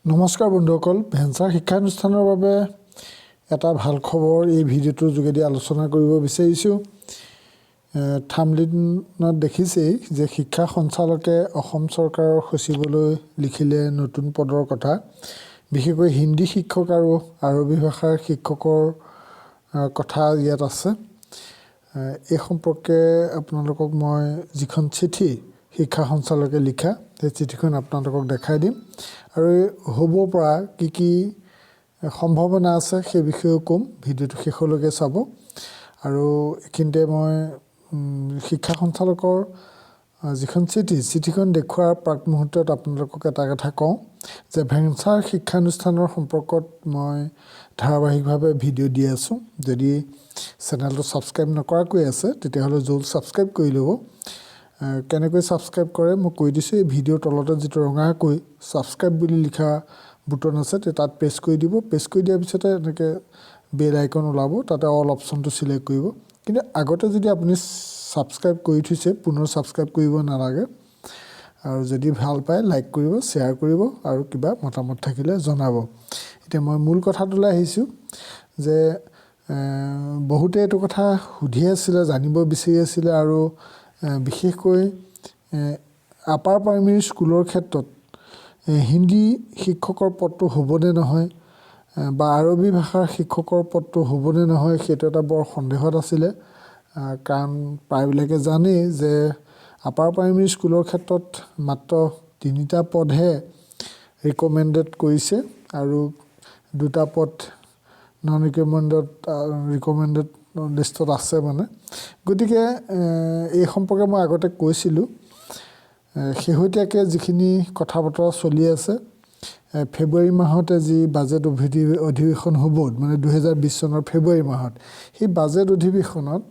নমস্কাৰ বন্ধুসকল, ভেঞ্চাৰ শিক্ষানুষ্ঠানৰ বাবে এটা ভাল খবৰ এই ভিডিঅ'টোৰ যোগেদি আলোচনা কৰিব বিচাৰিছোঁ। থাম্বনেইলত দেখিছেই যে শিক্ষা সঞ্চালকে অসম চৰকাৰৰ সচিবলৈ লিখিলে নতুন পদৰ কথা। বিশেষকৈ হিন্দী শিক্ষক আৰু আৰবী ভাষাৰ শিক্ষকৰ কথা ইয়াত আছে। এই সম্পৰ্কে আপোনালোকক মই যিখন চিঠি শিক্ষা সঞ্চালকে লিখা সেই চিঠিখন আপোনালোকক দেখাই দিম আৰু হ'ব পৰা কি সম্ভাৱনা আছে সেই বিষয়েও ক'ম। ভিডিঅ'টো শেষলৈকে চাব। আৰু এইখিনিতে মই শিক্ষা সঞ্চালকৰ যিখন চিঠিখন দেখুৱাৰ প্ৰাক মুহূৰ্তত আপোনালোকক এটা কথা কওঁ যে ভেঞ্চাৰ শিক্ষানুষ্ঠানৰ সম্পৰ্কত মই ধাৰাবাহিকভাৱে ভিডিঅ' দি আছোঁ। যদি চেনেলটো ছাবস্ক্ৰাইব নকৰাকৈ আছে তেতিয়াহ'লে জলদি ছাবস্ক্ৰাইব কৰি ল'ব। কেনেকৈ ছাবস্ক্ৰাইব কৰে মই কৈ দিছোঁ। এই ভিডিঅ'ৰ তলতে যিটো ৰঙাকৈ ছাবস্ক্ৰাইব বুলি লিখা বুটন আছে তাত প্ৰেছ কৰি দিব। প্ৰেছ কৰি দিয়াৰ পিছতে এনেকৈ বেল আইকন ওলাব, তাতে অল অপশ্যনটো চিলেক্ট কৰিব। কিন্তু আগতে যদি আপুনি ছাবস্ক্ৰাইব কৰি থৈছে পুনৰ ছাবস্ক্ৰাইব কৰিব নালাগে। আৰু যদি ভাল পায় লাইক কৰিব, শ্বেয়াৰ কৰিব আৰু কিবা মতামত থাকিলে জনাব। এতিয়া মই মূল কথাটোলৈ আহিছোঁ যে বহুতে এইটো কথা সুধি আছিলে, জানিব বিচাৰি আছিলে আৰু বিশেষকৈ আপাৰ প্ৰাইমেৰী স্কুলৰ ক্ষেত্ৰত হিন্দী শিক্ষকৰ পদটো হ'বনে নহয় বা আৰবী ভাষাৰ শিক্ষকৰ পদটো হ'বনে নহয় সেইটো এটা বৰ সন্দেহত আছিলে। কাৰণ প্ৰায়বিলাকে জানেই যে আপাৰ প্ৰাইমেৰী স্কুলৰ ক্ষেত্ৰত মাত্ৰ 3টা পদহে ৰিকমেণ্ডেড কৰিছে আৰু 2টা পদ নন ৰিকমেণ্ডেড লিষ্টত আছে মানে। গতিকে এই সম্পৰ্কে মই আগতে কৈছিলোঁ। শেহতীয়াকৈ যিখিনি কথা বতৰা চলি আছে, ফেব্ৰুৱাৰী মাহতে যি বাজেট অধিৱেশন হ'ব মানে 2020 চনৰ ফেব্ৰুৱাৰী মাহত, সেই বাজেট অধিৱেশনত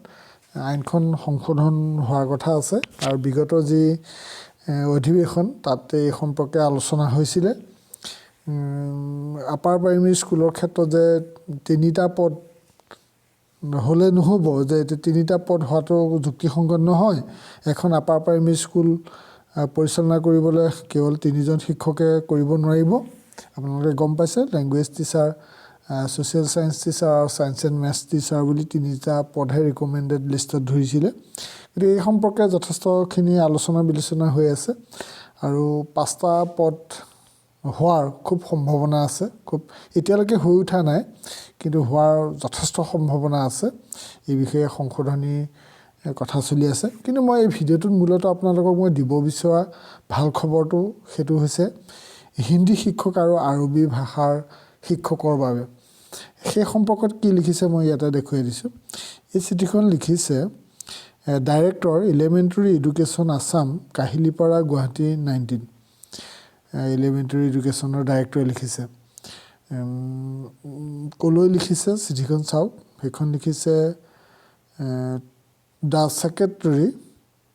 আইনখন সংশোধন হোৱাৰ কথা আছে। আৰু বিগত যি অধিৱেশন তাতে এই সম্পৰ্কে আলোচনা হৈছিলে। আপাৰ প্ৰাইমেৰী স্কুলৰ ক্ষেত্ৰত যে 3টা পদ হ'লে নহ'ব, যে 3টা পদ হোৱাটো যুক্তিসংগত নহয়। এখন আপাৰ প্ৰাইমেৰী স্কুল পৰিচালনা কৰিবলৈ কেৱল 3জন শিক্ষকে কৰিব নোৱাৰিব। আপোনালোকে গম পাইছে, language teacher, social science teacher আৰু ছায়েন্স এণ্ড মেথছ টিচাৰ বুলি 3টা পদহে ৰিকমেণ্ডেড লিষ্টত ধৰিছিলে। গতিকে এই সম্পৰ্কে যথেষ্টখিনি আলোচনা বিলোচনা হৈ আছে আৰু 5টা পদ হোৱাৰ খুব সম্ভাৱনা আছে। খুব এতিয়ালৈকে হৈ উঠা নাই, কিন্তু হোৱাৰ যথেষ্ট সম্ভাৱনা আছে। এই বিষয়ে সংশোধনী কথা চলি আছে। কিন্তু মই এই ভিডিঅ'টোত মূলতঃ আপোনালোকক মই দিব বিচৰা ভাল খবৰটো সেইটো হৈছে হিন্দী শিক্ষক আৰু আৰবী ভাষাৰ শিক্ষকৰ বাবে। সেই সম্পৰ্কত কি লিখিছে মই ইয়াতে দেখুৱাই দিছোঁ। এই চিঠিখন লিখিছে director elementary education Assam, Kahilipara, Guwahati 19। Elementary এডুকেশ্যনৰ ডাইৰেক্টৰে লিখিছে। ক'লৈ লিখিছে চিঠিখন চাওক। সেইখন লিখিছে দ্য ছেক্ৰেটাৰী,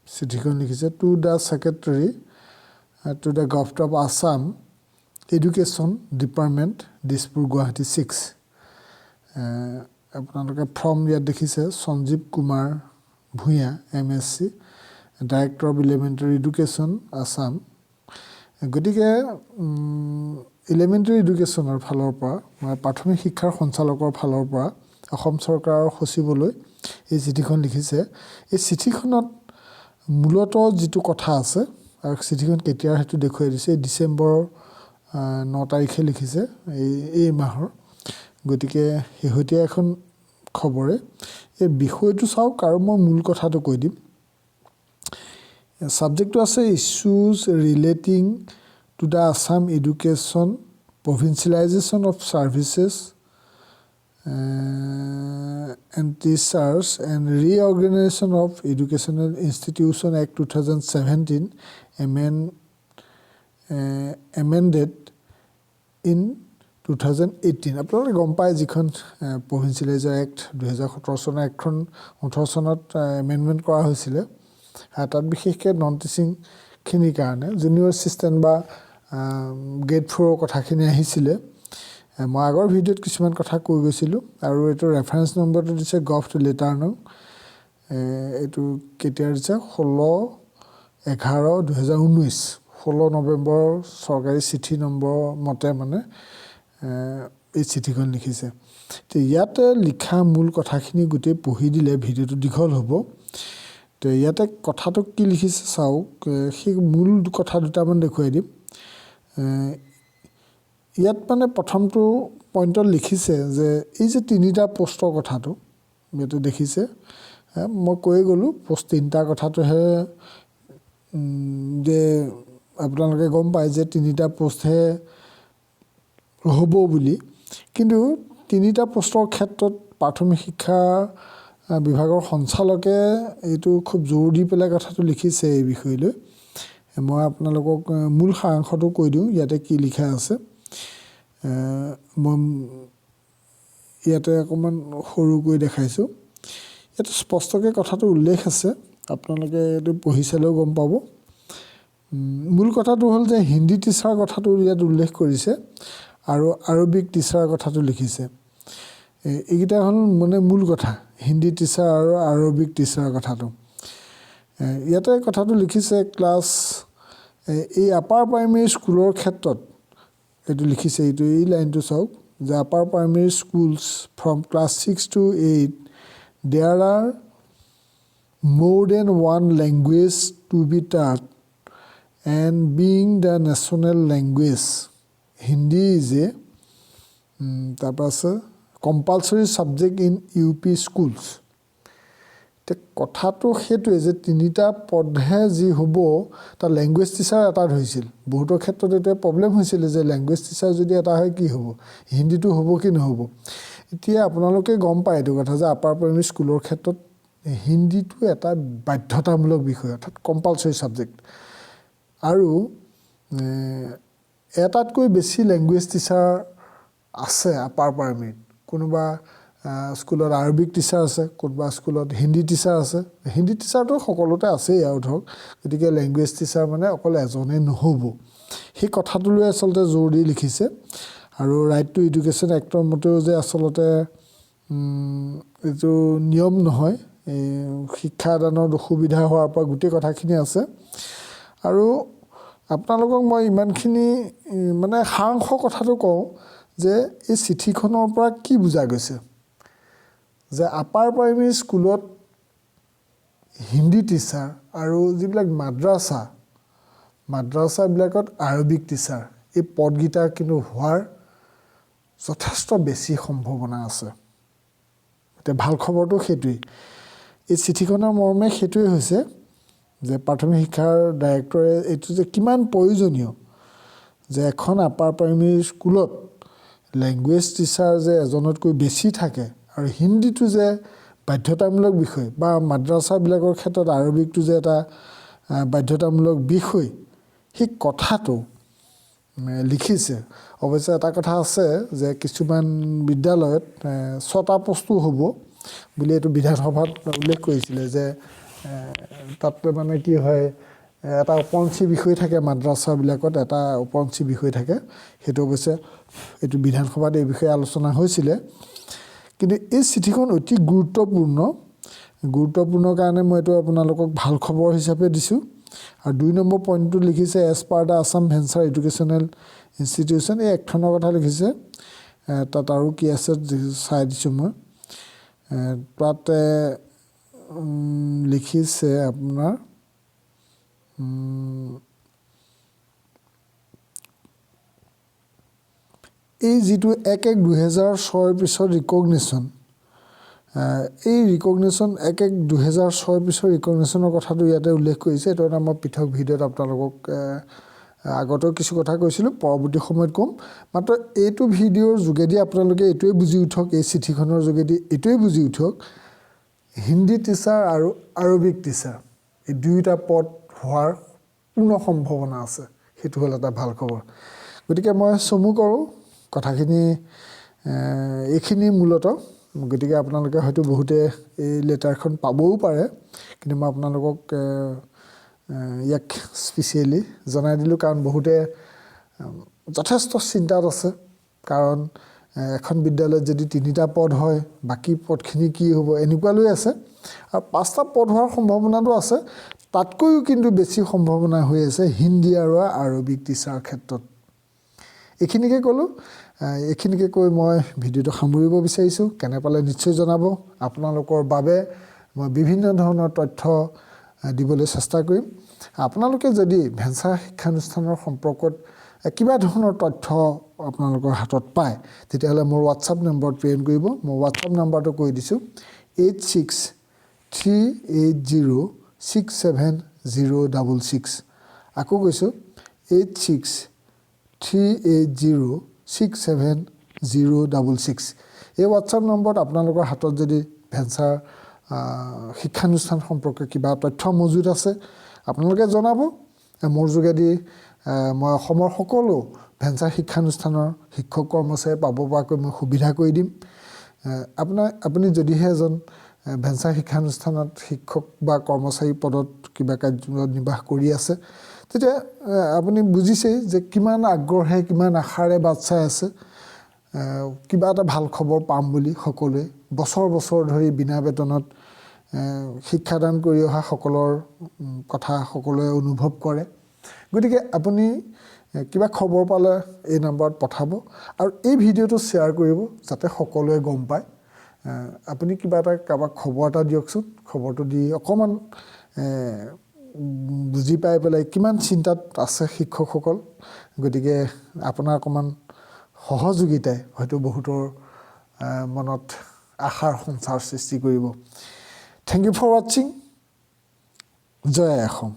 চিঠিখন লিখিছে to the secretary to the government of Assam, education department, Dispur, Guwahati 6। আপোনালোকে ফ্ৰম ইয়াত দেখিছে Sanjeev Kumar Bhuyan, MSc, director of elementary education Assam. গতিকে এলিমেণ্টেৰী এডুকেশ্যনৰ ফালৰ পৰা মানে প্ৰাথমিক শিক্ষাৰ সঞ্চালকৰ ফালৰ পৰা অসম চৰকাৰৰ সচিবলৈ এই চিঠিখন লিখিছে। এই চিঠিখনত মূলতঃ যিটো কথা আছে আৰু চিঠিখন কেতিয়াৰ সেইটো দেখুৱাই দিছে, ডিচেম্বৰৰ 9 তাৰিখে লিখিছে এই মাহৰ। গতিকে শেহতীয়া এখন খবৰে। এই বিষয়টো চাওক আৰু মই মূল কথাটো কৈ দিম। ছাবজেক্টটো আছে issues relating to the Assam education provincialisation of services and teachers and reorganization of educational institution act 2017 amended in 2018। আপোনালোকে গম পায় যিখন প্ৰভিঞ্চিয়েলাইজাৰ এক্ট 2017 চনৰ এক্টখন 18 চনত এমেণ্ডমেণ্ট কৰা হৈছিলে। তাত বিশেষকৈ নন টিচিংখিনিৰ কাৰণে জুনিয়ৰ এছিষ্টেণ্ট বা গ্ৰেড 4ৰ কথাখিনি আহিছিলে। মই আগৰ ভিডিঅ'ত কিছুমান কথা কৈ গৈছিলোঁ আৰু এইটো ৰেফাৰেঞ্চ নম্বৰটো দিছে গভট লেটাৰ নং। এইটো কেতিয়া দিছে 16/11/2019, 16 নৱেম্বৰ চৰকাৰী চিঠি নম্বৰ মতে মানে এই চিঠিখন লিখিছে। তো ইয়াতে লিখা মূল কথাখিনি গোটেই পঢ়ি দিলে ভিডিঅ'টো দীঘল হ'ব। তো ইয়াতে কথাটো কি লিখিছে চাওক, সেই মূল কথা দুটামান দেখুৱাই দিম। ইয়াত মানে প্ৰথমটো পইণ্টত লিখিছে যে এই যে 3টা পোষ্টৰ কথাটো ইয়াতে দেখিছে, মই কৈ গ'লোঁ পোষ্ট 3টাৰ কথাটোহে যে আপোনালোকে গম পায় যে 3টা পোষ্টহে হ'ব বুলি। কিন্তু 3টা পোষ্টৰ ক্ষেত্ৰত প্ৰাথমিক শিক্ষা বিভাগৰ সঞ্চালকে এইটো খুব জোৰ দি পেলাই কথাটো লিখিছে এই বিষয়লৈ। মই আপোনালোকক মূল সাৰাংশটো কৈ দিওঁ ইয়াতে কি লিখা আছে। মই ইয়াতে অকণমান সৰুকৈ দেখাইছোঁ। ইয়াতে স্পষ্টকৈ কথাটো উল্লেখ আছে, আপোনালোকে এইটো পঢ়ি চালেও গম পাব। মূল কথাটো হ'ল যে হিন্দী টিচাৰ কথাটো ইয়াত উল্লেখ কৰিছে আৰু আৰবিক টিচাৰ কথাটো লিখিছে। এইকেইটা হ'ল মানে মূল কথা, হিন্দী টিচাৰ আৰু আৰবিক টিচাৰ কথাটো। ইয়াতে কথাটো লিখিছে ক্লাছ এই আপাৰ প্ৰাইমেৰী স্কুলৰ ক্ষেত্ৰত এইটো লিখিছে, এই লাইনটো চাওক যে upper primary schools from class 6 to 8 there are more than one language to be taught and being the national language Hindi is a তাৰপৰা আছে compulsory subject in UP schools। কথাটো সেইটোৱে যে 3টা পদহে যি হ'ব তাৰ লেংগুৱেজ টিচাৰ এটা ধৰিছিল। বহুতৰ ক্ষেত্ৰত এতিয়া প্ৰব্লেম হৈছিলে যে লেংগুৱেজ টিচাৰ যদি এটা হয় কি হ'ব, হিন্দীটো হ'ব কি নহ'ব। এতিয়া আপোনালোকে গম পায় এইটো কথা যে আপাৰ প্ৰাইমেৰী স্কুলৰ ক্ষেত্ৰত হিন্দীটো এটা বাধ্যতামূলক বিষয়, অৰ্থাৎ কম্পালচৰি ছাবজেক্ট। আৰু এটাতকৈ বেছি লেংগুৱেজ টিচাৰ আছে আপাৰ প্ৰাইমেৰীত। কোনোবা স্কুলত আৰবিক টিচাৰ আছে, কোনোবা স্কুলত হিন্দী টিচাৰ আছে। হিন্দী টিচাৰটো সকলোতে আছেই আৰু ধৰক, গতিকে লেংগুৱেজ টিচাৰ মানে অকল এজনেই নহ'ব। সেই কথাটোলৈ আচলতে জোৰ দি লিখিছে। আৰু ৰাইট টু এডুকেশ্যন এক্টৰ মতেও যে আচলতে এইটো নিয়ম নহয়, এই শিক্ষাদানত অসুবিধা হোৱাৰ পৰা গোটেই কথাখিনি আছে। আৰু আপোনালোকক মই ইমানখিনি মানে সাৰাংশ কথাটো কওঁ যে এই চিঠিখনৰ পৰা কি বুজা গৈছে যে আপাৰ প্ৰাইমেৰী স্কুলত হিন্দী টিচাৰ আৰু যিবিলাক মাদ্ৰাছাবিলাকত আৰবিক টিচাৰ এই পদকেইটা কিন্তু হোৱাৰ যথেষ্ট বেছি সম্ভাৱনা আছে। এতিয়া ভাল খবৰটো সেইটোৱেই। এই চিঠিখনৰ মৰ্মে সেইটোৱে হৈছে যে প্ৰাথমিক শিক্ষাৰ ডাইৰেক্টৰে এইটো যে কিমান প্ৰয়োজনীয় যে এখন আপাৰ প্ৰাইমেৰী স্কুলত লেংগুৱেজ টিচাৰ যে এজনতকৈ বেছি থাকে আৰু হিন্দীটো যে বাধ্যতামূলক বিষয়, বা মাদ্ৰাছাবিলাকৰ ক্ষেত্ৰত আৰবিকটো যে এটা বাধ্যতামূলক বিষয়, সেই কথাটো লিখিছে। অৱশ্যে এটা কথা আছে যে কিছুমান বিদ্যালয়ত 6টা পোষ্টো হ'ব বুলি এইটো বিধানসভাত উল্লেখ কৰিছিলে যে তাত মানে কি হয়, এটা ওপৰঞ্চি বিষয় থাকে মাদ্ৰাছাবিলাকত, এটা ওপৰঞ্চি বিষয় থাকে। সেইটো অৱশ্যে এইটো বিধানসভাত এই বিষয়ে আলোচনা হৈছিলে। কিন্তু এই চিঠিখন অতি গুৰুত্বপূৰ্ণ কাৰণে মই এইটো আপোনালোকক ভাল খবৰ হিচাপে দিছোঁ। আৰু 2 নম্বৰ পইণ্টটো লিখিছে as per the Assam venture educational institution, এই একখনৰ কথা লিখিছে। তাত আৰু কি আছে চাই দিছোঁ মই। তাতে লিখিছে আপোনাৰ এই যিটো 1/1/2006 পিছত ৰিকগনিশ্যন, এই ৰিকগনিশ্যন 1/1/2006 পিছৰ ৰিকগনিশ্যনৰ কথাটো ইয়াতে উল্লেখ কৰিছে। এইটো এটা মই পৃথক ভিডিঅ'ত আপোনালোকক আগতেও কিছু কথা কৈছিলোঁ, পৰৱৰ্তী সময়ত ক'ম। মাত্ৰ এইটো ভিডিঅ'ৰ যোগেদি আপোনালোকে এইটোৱে বুজি উঠক, এই চিঠিখনৰ যোগেদি এইটোৱে বুজি উঠক, হিন্দী টিচাৰ আৰু আৰবিক টিচাৰ এই 2টা পদ হোৱাৰ পূৰ্ণ সম্ভাৱনা আছে। সেইটো হ'ল এটা ভাল খবৰ। গতিকে মই চমু কৰোঁ কথাখিনি এইখিনি মূলতঃ। গতিকে আপোনালোকে হয়তো বহুতে এই লেটাৰখন পাবও পাৰে, কিন্তু মই আপোনালোকক ইয়াক স্পেচিয়েলি জনাই দিলোঁ কাৰণ বহুতে যথেষ্ট চিন্তাত আছে। কাৰণ এখন বিদ্যালয়ত যদি 3টা পদ হয়, বাকী পদখিনি কি হ'ব এনেকুৱা লৈ আছে। আৰু 5টা পদ হোৱাৰ সম্ভাৱনাটো আছে। তাতকৈও কিন্তু বেছি সম্ভাৱনা হৈ আছে হিন্দী আৰু আৰবিক টিচাৰ ক্ষেত্ৰত। এইখিনিকে ক'লোঁ। এইখিনিকে কৈ মই ভিডিঅ'টো সামৰিব বিচাৰিছোঁ। কেনে পালে নিশ্চয় জনাব। আপোনালোকৰ বাবে মই বিভিন্ন ধৰণৰ তথ্য দিবলৈ চেষ্টা কৰিম। আপোনালোকে যদি ভেঞ্চাৰ শিক্ষানুষ্ঠানৰ সম্পৰ্কত কিবা ধৰণৰ তথ্য আপোনালোকৰ হাতত পায়, তেতিয়াহ'লে মোৰ হোৱাটছআপ নম্বৰত প্ৰেৰণ কৰিব। মই হোৱাটছআপ নম্বৰটো কৈ দিছোঁ 8638067066। আকৌ কৈছোঁ 8638067066। এই হোৱাটছআপ নম্বৰত আপোনালোকৰ হাতত যদি ভেঞ্চাৰ শিক্ষানুষ্ঠান সম্পৰ্কে কিবা তথ্য মজুত আছে, আপোনালোকে জনাব। মোৰ যোগেদি মই অসমৰ সকলো ভেঞ্চাৰ শিক্ষানুষ্ঠানৰ শিক্ষক কৰ্মচাৰী পাব পৰাকৈ মই সুবিধা কৰি দিম। আপুনি যদিহে এজন ভেঞ্চাৰ শিক্ষানুষ্ঠানত শিক্ষক বা কৰ্মচাৰী পদত কিবা কাৰ্যনিৰ্বাহ কৰি আছে, তেতিয়া আপুনি বুজিছেই যে কিমান আগ্ৰহে কিমান আশাৰে বাট চাই আছে কিবা এটা ভাল খবৰ পাম বুলি। সকলোৱে বছৰ বছৰ ধৰি বিনা বেতনত শিক্ষাদান কৰি অহা সকলৰ কথা সকলোৱে অনুভৱ কৰে। গতিকে আপুনি কিবা খবৰ পালে এই নম্বৰত পঠাব আৰু এই ভিডিঅ'টো শ্বেয়াৰ কৰিব যাতে সকলোৱে গম পায়। আপুনি কিবা এটা কাৰোবাক খবৰ এটা দিয়কচোন। খবৰটো দি অকণমান বুজি পাই পেলাই কিমান চিন্তাত আছে শিক্ষকসকল। গতিকে আপোনাৰ অকণমান সহযোগিতাই হয়তো বহুতৰ মনত আশাৰ সঞ্চাৰ সৃষ্টি কৰিব। থেংক ইউ ফৰ ৱাচিং। জয় অসম।